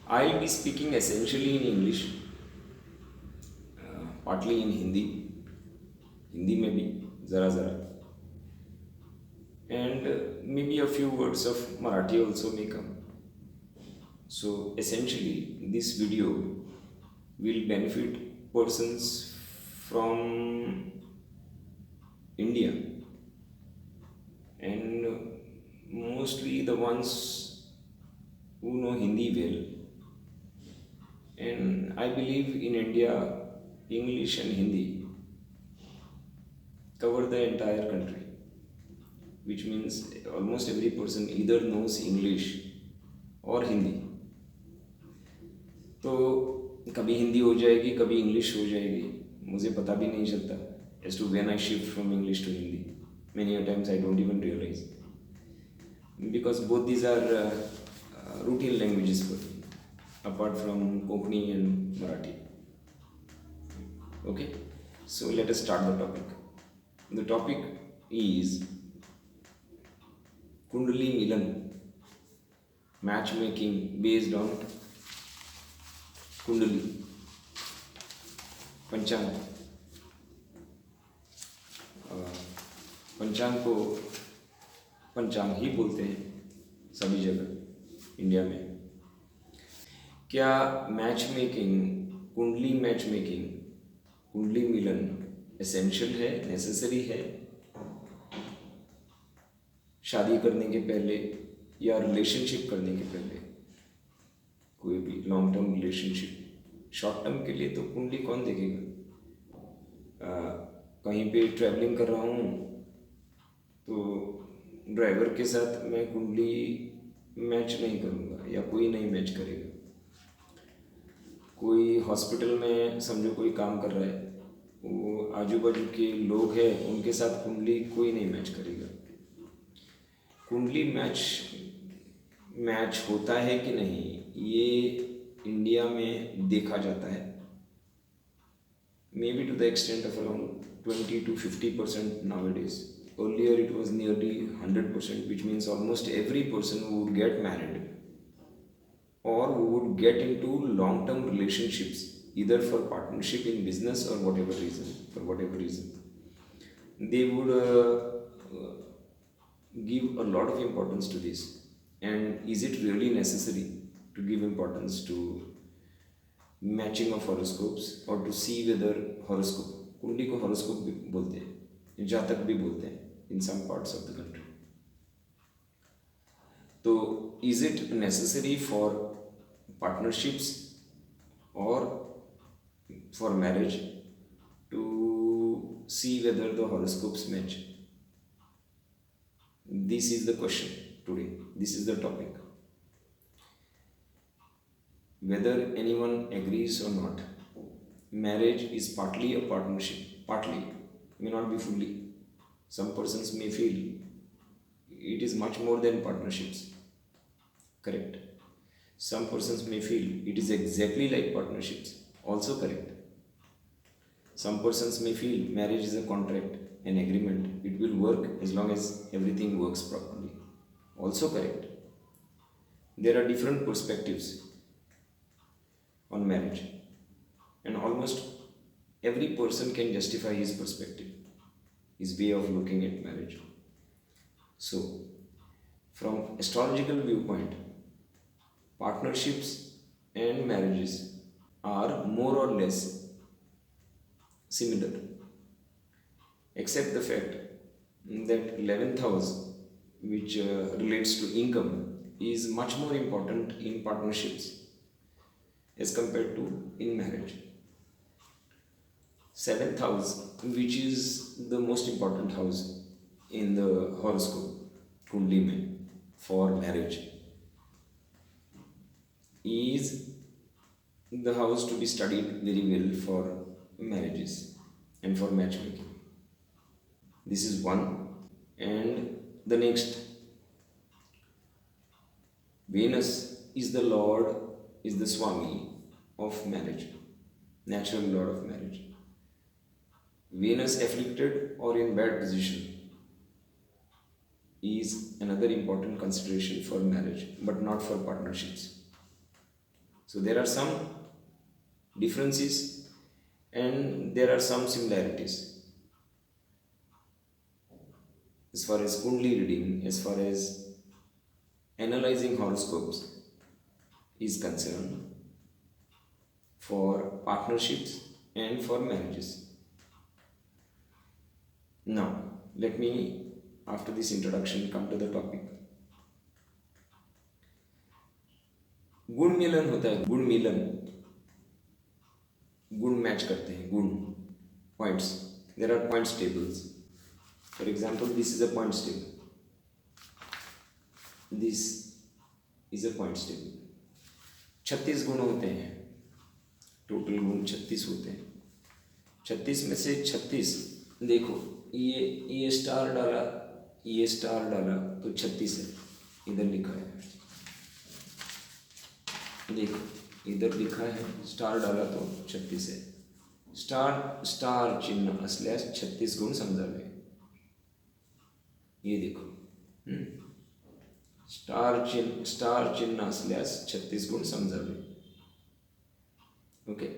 I'll be speaking essentially in English, partly in Hindi, Hindi में भी ज़रा ज़रा, and maybe a few words of Marathi also may come. So essentially, this video will benefit persons from India and mostly the ones who know Hindi well. And I believe in India, English and Hindi cover the entire country, which means almost every person either knows English और हिंदी. तो कभी हिंदी हो जाएगी, कभी English हो जाएगी, मुझे पता भी नहीं चलता as to when I shift from English to Hindi. Many a times I don't even realize, because both these are routine languages for me, apart from Konkani and Marathi. Okay, so let us start the topic. The topic is Kundali Milan, matchmaking based on कुंडली पंचांग. पंचांग को पंचांग ही बोलते हैं सभी जगह India में. क्या मैच मेकिंग, कुंडली मैच मेकिंग, कुंडली मिलन एसेंशियल है, नेसेसरी है शादी करने के पहले या रिलेशनशिप करने के पहले? कोई भी long term relationship, short term के लिए तो कुंडली कौन देखेगा? कहीं पे ट्रैवलिंग कर रहा हूँ तो ड्राइवर के साथ मैं कुंडली मैच नहीं करूँगा या कोई नहीं मैच करेगा. कोई हॉस्पिटल में समझो कोई काम कर रहा है, वो आजू बाजू के लोग हैं, उनके साथ कुंडली कोई नहीं मैच करेगा. कुंडली मैच होता है कि नहीं, ये इंडिया में देखा जाता है, may be to the extent of around 20 to 50% nowadays. Earlier it was nearly 100%, which means almost every person who would get married or who would get into long-term relationships, either for partnership in business or whatever reason, for whatever reason, they would give a lot of importance to this. And is it really necessary to give importance to matching of horoscopes और to see weather horoscope? कुंडली को horoscope भी बोलते हैं, जातक भी बोलते हैं in some parts of the country. तो is it necessary for partnerships और for marriage to see whether the horoscopes match? This is the question today, this is the topic. Whether anyone agrees or not, marriage is partly a partnership, partly, may not be fully. Some persons may feel it is much more than partnerships. Correct. Some persons may feel it is exactly like partnerships. Also correct. Some persons may feel marriage is a contract, an agreement. It will work as long as everything works properly. Also correct. There are different perspectives on marriage, and almost every person can justify his perspective, his way of looking at marriage. So from astrological viewpoint, partnerships and marriages are more or less similar, except the fact that 11th house, which relates to income, is much more important in partnerships as compared to in marriage. 7th house, which is the most important house in the horoscope kundli mein for marriage, is the house to be studied very well for marriages and for matchmaking. This is one. And the next, Venus is the Lord, is the Swami of marriage, natural lord of marriage. Venus afflicted or in bad position is another important consideration for marriage, but not for partnerships. So there are some differences and there are some similarities. As far as Kundli reading, as far as analyzing horoscopes is concerned, for partnerships and for marriages. Now, let me, after this introduction, come to the topic. गुण मिलन होता है, गुण मिलन, गुण match करते हैं, गुण points. There are points tables. For example, this is a points table, this is a points table. 36 गुण होते हैं, टोटल गुण 36 होते हैं. 36 में से 36, देखो ये स्टार डाला, ये स्टार डाला तो 36 है, इधर लिखा है. देखो इधर लिखा है, स्टार डाला तो 36 है. स्टार चिन्ह असल्यास 36 गुण समजावे. ये देखो, स्टार चिन्ह असल्यास 36 गुण समजावे. Okay,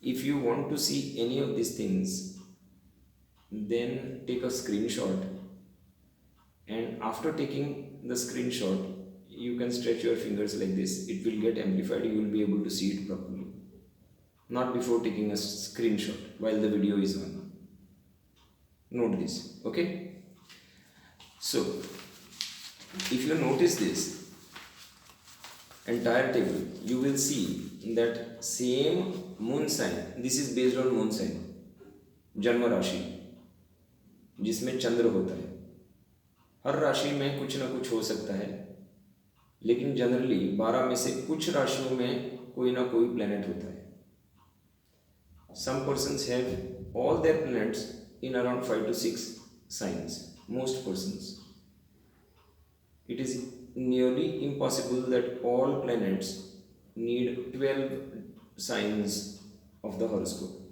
if you want to see any of these things, then take a screenshot, and after taking the screenshot you can stretch your fingers like this. It will get amplified, you will be able to see it properly. Not before taking a screenshot while the video is on. Note this. Okay, so if you notice this entire table, you will see that same moon sign, this is based on moon sign, जन्म राशि जिसमें चंद्र होता है. हर राशि में कुछ ना कुछ हो सकता है, लेकिन जनरली 12 में से कुछ राशियों में कोई ना कोई प्लैनेट होता है. Some persons have all their planets in around 5 to 6 signs. Most persons. It is nearly impossible that all planets need 12 signs of the horoscope.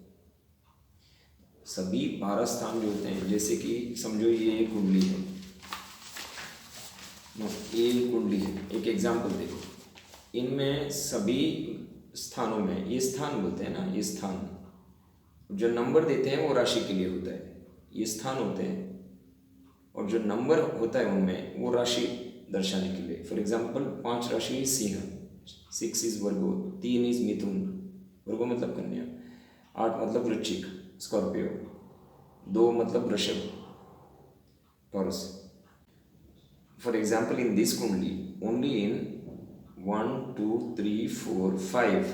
सभी 12 स्थान जो होते हैं, जैसे कि समझो ये एक कुंडली है, ये कुंडली है. एक एग्जाम्पल देखो, इनमें सभी स्थानों में, ये स्थान बोलते हैं ना, ये स्थान जो नंबर देते हैं वो राशि के लिए होता है. ये स्थान होते हैं और जो नंबर होता है उनमें वो राशि दर्शाने के लिए. फॉर एग्जाम्पल, 5 राशि सिंह, 6 इज वर्गो, 3 इज मिथुन, वर्गो मतलब कन्या, 8 मतलब वृश्चिक, स्कॉर्पियो, 2 मतलब वृषभ, taurus. For example, in this kundli, only in 1, 2, 3, 4, 5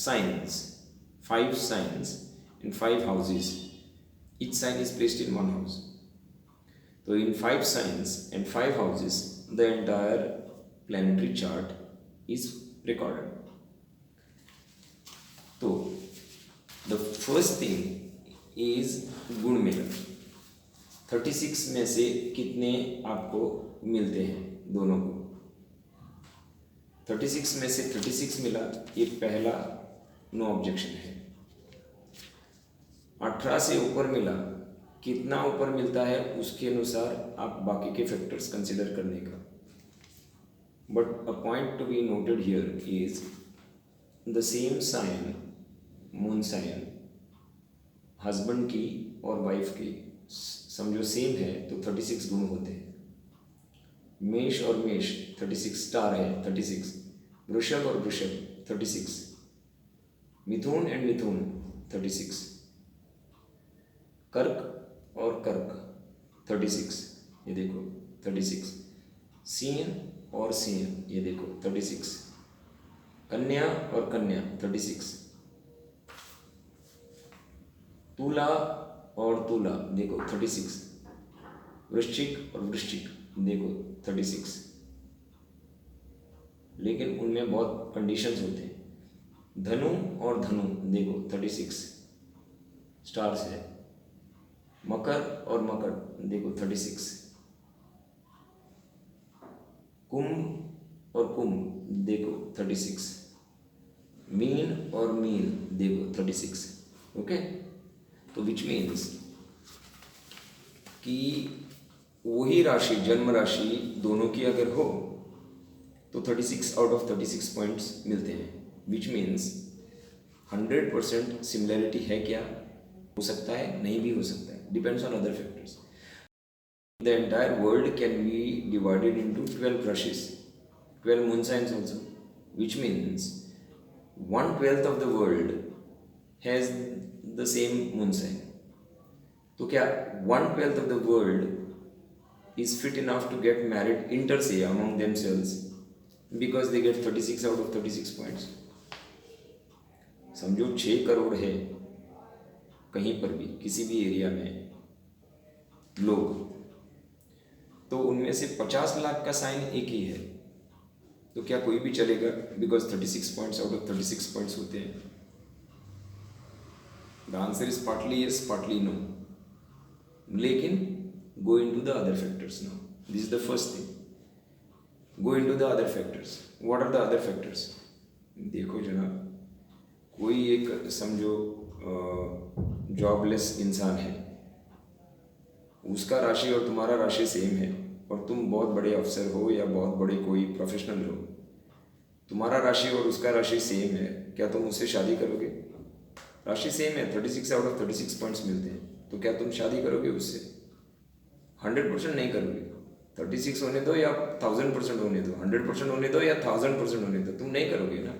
signs, 5 signs in 5 houses. Each sign is placed in one house. So in 5 signs and 5 houses, the entire planetary chart is recorded. So the first thing is गुण मिलन. 36 में से कितने आपको मिलते हैं दोनों को? 36 में से 36 मिला, ये पहला नो ऑब्जेक्शन है. 18 से ऊपर मिला, कितना ऊपर मिलता है उसके अनुसार आप बाकी के फैक्टर्स कंसिडर करने का. But a point to be noted here is the same sign, moon sign, husband की और वाइफ की समझो सेम है तो 36 गुण होते हैं. मेष और मेष 36, स्टार है 36, वृषभ और वृषभ 36, मिथुन एंड मिथुन 36, कर्क और कर्क 36, ये देखो 36, सिंह और सिंह ये देखो 36, कन्या और कन्या 36, तुला और तुला देखो 36, वृश्चिक और वृश्चिक देखो 36. लेकिन उनमें बहुत कंडीशंस होते हैं. धनु और धनु देखो 36 स्टार्स है. मकर और मकर देखो 36, कुंभ और कुंभ देखो 36, मीन और मीन देखो 36. ओके, तो विच मीन्स कि वही राशि, जन्म राशि दोनों की अगर हो तो 36 आउट ऑफ 36 पॉइंट्स मिलते हैं, विच मीन्स 100% सिमिलैरिटी है क्या? हो सकता है, नहीं भी हो सकता है, depends on other factors. The entire world can be divided into 12 rashes, 12 moon signs also, which means 1/12 of the world has the same moon sign. तो क्या 1/12 of the world is fit enough to get married inter se among themselves because they get 36 out of 36 points? समझो 6 करोड़ है कहीं पर भी किसी भी area में लोग, तो उनमें से 50 लाख का साइन एक ही है, तो क्या कोई भी चलेगा? Because 36 points out of 36 points होते हैं. The answer is partly yes, partly no. लेकिन go in to the other factors now. This is the first thing. Go in to the other factors. What are the other factors? देखो जनाब, कोई एक समझो jobless इंसान है, उसका राशि और तुम्हारा राशि सेम है, और तुम बहुत बड़े अफसर हो या बहुत बड़े कोई प्रोफेशनल हो, तुम्हारा राशि और उसका राशि सेम है, क्या तुम उससे शादी करोगे? राशि सेम है, 36 आउट ऑफ 36 पॉइंट्स मिलते हैं, तो क्या तुम शादी करोगे उससे? 100% नहीं करोगे. 36 होने दो या 1000% होने दो, 100% होने दो या 1000% होने दो, तुम नहीं करोगे ना.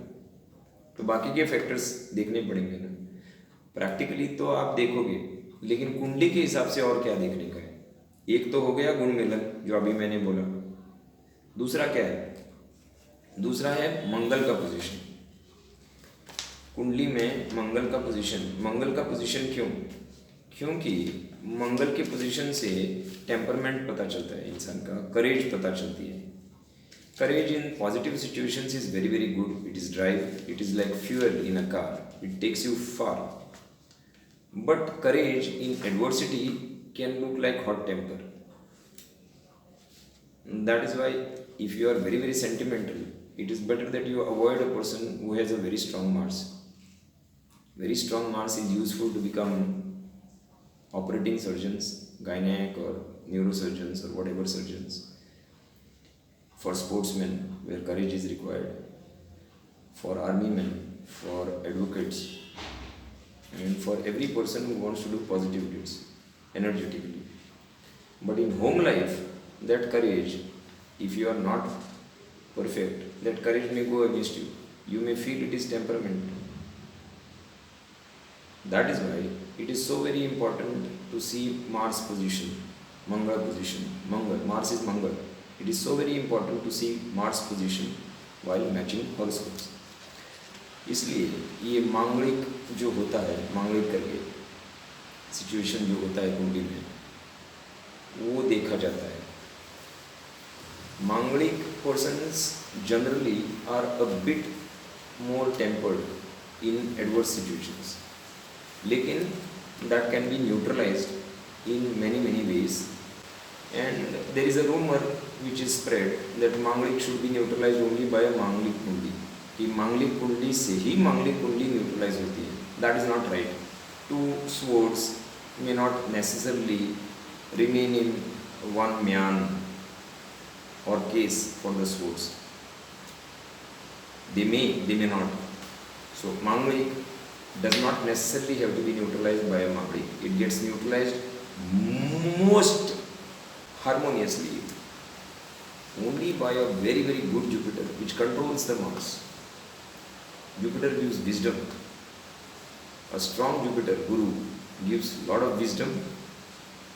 तो बाकी के फैक्टर्स देखने पड़ेंगे ना. प्रैक्टिकली तो आप देखोगे, लेकिन कुंडली के हिसाब से और क्या देखने का है? एक तो हो गया गुण मिलन जो अभी मैंने बोला. दूसरा क्या है? दूसरा है मंगल का पोजीशन. कुंडली में मंगल का पोजीशन. मंगल का पोजीशन क्यों? क्योंकि मंगल के पोजीशन से टेम्परमेंट पता चलता है इंसान का, करेज पता चलती है. Courage in positive situations is very very good. It is drive. It is like fuel in a car. It takes you far. But courage in adversity can look like hot temper. That is why if you are very very sentimental, it is better that you avoid a person who has a very strong Mars. Very strong Mars is useful to become operating surgeons, gynec or neurosurgeons or whatever surgeons. For sportsmen, where courage is required, for army men, for advocates, and for every person who wants to do positive deeds energetically. But in home life, that courage, if you are not perfect, that courage may go against you. You may feel it is temperament. That is why it is so very important to see Mars position, Mangal position. Mars is Mangal. It is so very important to see Mars position while matching horoscopes. इसलिए ये मांगलिक जो होता है, मांगलिक करके situation जो होता है कुंडली में, वो देखा जाता है. Manglik persons generally are a bit more tempered in adverse situations, लेकिन that can be neutralised in many ways. And there is a rumor which is spread that Manglik should be neutralized only by a Manglik Kundi. कि Manglik Kundi से ही Manglik Kundi neutralize होती है. That is not right. Two swords may not necessarily remain in one myan or case for the swords. They may not. So Manglik does not necessarily have to be neutralized by a Manglik. It gets neutralized most harmoniously only by a very very good Jupiter which controls the Mars. Jupiter gives wisdom. A strong Jupiter Guru gives lot of wisdom,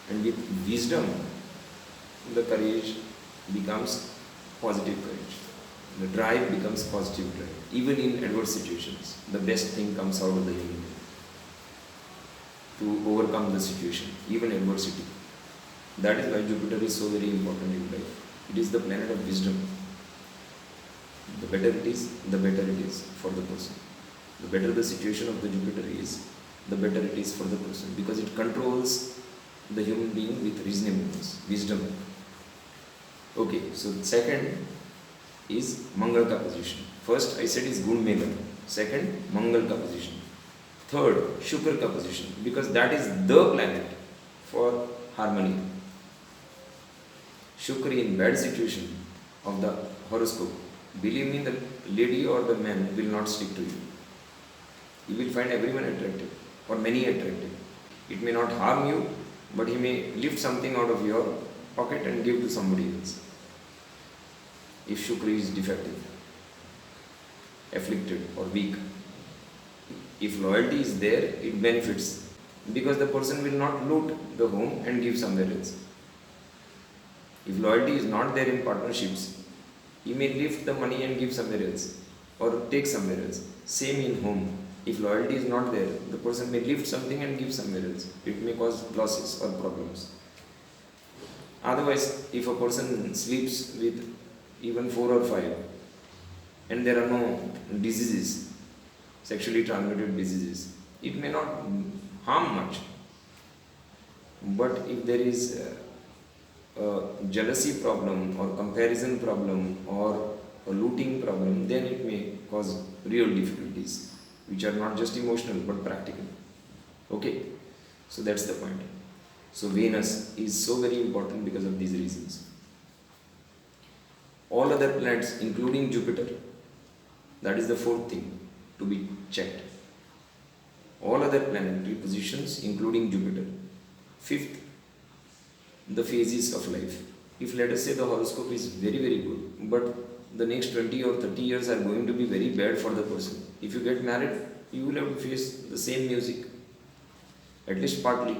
and with wisdom the courage becomes positive courage. The drive becomes positive drive. Even in adverse situations, the best thing comes out of the human to overcome the situation, even adversity. That is why Jupiter is so very important in life. It is the planet of wisdom. The better it is, the better it is for the person. The better the situation of the Jupiter is, the better it is for the person, because it controls the human being with reasonableness, wisdom. Okay, so second is Mangal ka position. First I said is Gun Melan. Second, Mangal ka position. Third, Shukra ka position, because that is the planet for harmony. Shukra in bad situation of the horoscope Believe me, the lady or the man will not stick to you. You will find everyone attractive or many attractive. It may not harm you, but he may lift something out of your pocket and give to somebody else. If Shukri is defective, afflicted, or weak, if loyalty is there, it benefits because the person will not loot the home and give somewhere else. If loyalty is not there in partnerships, he may lift the money and give somewhere else or take somewhere else. Same in home. If loyalty is not there, the person may lift something and give somewhere else. It may cause losses or problems. Otherwise, if a person sleeps with even 4 or 5 and there are no diseases, sexually transmitted diseases, it may not harm much. But if there is a jealousy problem or comparison problem or a looting problem, then it may cause real difficulties, which are not just emotional but practical. Okay, so that's the point. So Venus is so very important because of these reasons. All other planets, including Jupiter, that is the fourth thing to be checked. All other planetary positions, including Jupiter. Fifth, the phases of life. If let us say the horoscope is very very good, but the next 20 or 30 years are going to be very bad for the person. If you get married, you will have to face the same music, at least partly.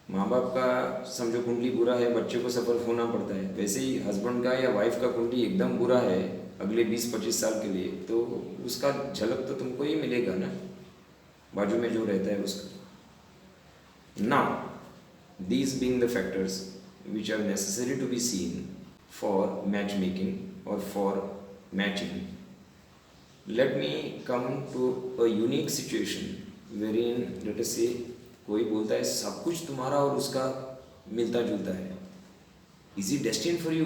माँ बाप का समझो कुंडली बुरा है, बच्चे को सफ़र होना पड़ता है, वैसे ही हस्बैंड का या वाइफ का कुंडली एकदम बुरा है अगले 20-25 साल के लिए, तो उसका झलक तो तुमको ही मिलेगा ना, बाजू में जो रहता है उसका. Now these being the factors which are necessary to be seen for matchmaking or for matching, let me come to a unique situation wherein let us say कोई बोलता है सब कुछ तुम्हारा और उसका मिलता जुलता है. Is it destined for you?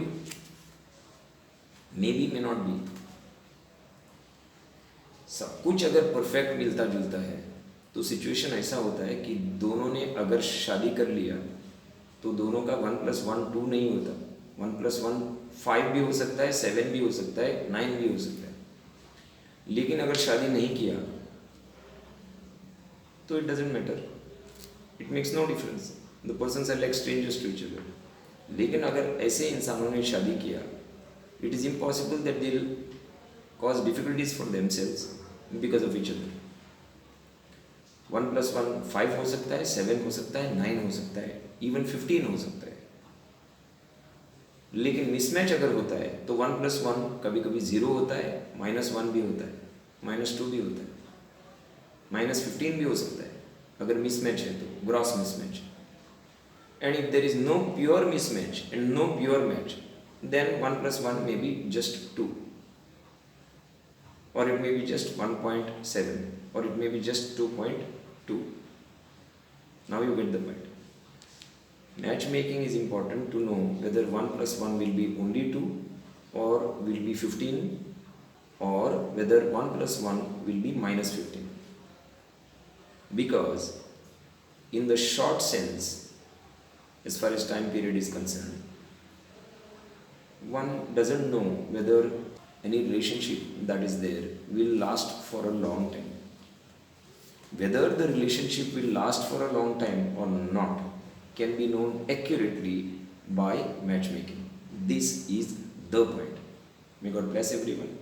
Maybe, may not be. सब कुछ अगर परफेक्ट मिलता जुलता है तो सिचुएशन ऐसा होता है कि दोनों ने अगर शादी कर लिया तो दोनों का 1+1 2 नहीं होता. 1+1 5 भी हो सकता है, 7 भी हो सकता है, 9 भी हो सकता है. लेकिन अगर शादी नहीं किया तो it doesn't matter, it makes no difference. The persons are like strangers to each other. लेकिन अगर ऐसे इंसानों ने शादी किया, it is impossible that they will cause difficulties for themselves because of each other. 1+1 5 हो सकता है, 7 हो सकता है, 9 हो सकता है, इवन 15 हो सकता है. लेकिन मिसमैच अगर होता है तो 1+1 कभी कभी 0 होता है, -1 भी होता है, -2 भी होता है, -15 भी हो सकता है अगर मिसमैच है तो, gross mismatch. And if there is no pure mismatch and no pure match, then 1+1 may be just 2, or it may be just 1.7, or it may be just 2.2. Now you get the point. Matchmaking is important to know whether 1+1 will be only 2 or will be 15, or whether 1+1 will be -15. Because in the short sense, as far as time period is concerned, one doesn't know whether any relationship that is there will last for a long time. Whether the relationship will last for a long time or not can be known accurately by matchmaking. This is the point. May God bless everyone.